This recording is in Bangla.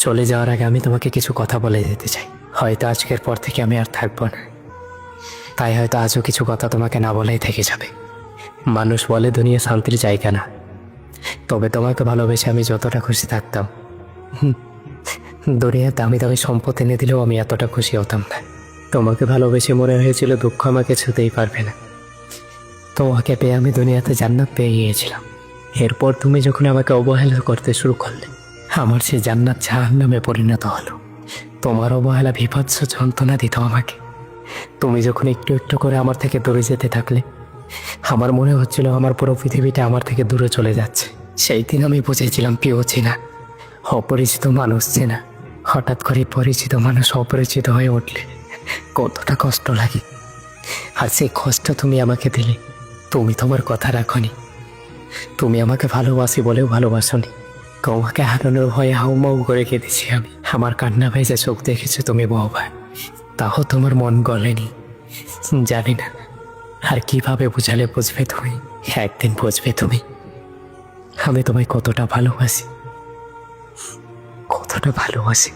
চলে যাওয়ার আগে আমি তোমাকে কিছু কথা বলে যেতে চাই। হয়তো আজকের পর থেকে আমি আর থাকবো না, তাই হয়তো আজও কিছু কথা তোমাকে না বলেই থেকে যাবে। মানুষ বলে দুনিয়া শান্তির জায়গা না, তবে তোমাকে ভালোবেসে আমি যতটা খুশি থাকতাম, দুনিয়া দামি দামি সম্পদ এনে দিলেও আমি এতটা খুশি হতাম না। তোমাকে ভালোবেসে মনে হয়েছিল দুঃখ আমাকে ছুতেই পারবে না। তোমাকে পেয়ে আমি দুনিয়াতে জান্নাত পেয়ে গিয়েছিলাম। এরপর তুমি যখন আমাকে অবহেলা করতে শুরু করলে, আমার সে জান্নাত জাহান্নামে পরিণত হলো। তোমার অবহেলা বিভৎস যন্ত্রণা দিত আমাকে। তুমি যখন একটু একটু করে আমার থেকে দূরে যেতে থাকলে, আমার মনে হচ্ছিল আমার পুরো পৃথিবীটা আমার থেকে দূরে চলে যাচ্ছে। সেই দিন আমি বুঝেছিলাম প্রিয় চেনা, অপরিচিত মানুষ চেনা। হঠাৎ করে পরিচিত মানুষ অপরিচিত হয়ে উঠলে কতটা কষ্ট লাগে, আর সেই কষ্ট তুমি আমাকে দিলে। তুমি তোমার কথা রাখনি। তুমি আমাকে ভালোবাসি বলেও ভালোবাসনি। তোমাকে হারানোর ভয়ে হাউমাউ করে কেঁদেছি আমি। আমার কান্না ভেজে চোখ দেখেছো তুমি বহুবার, তাও তোমার মন গলেনি। জানি না আর কিভাবে বুঝালে বুঝবে তুমি। একদিন বুঝবে তুমি আমি তোমায় কতটা ভালোবাসি, কতটা ভালোবাসি।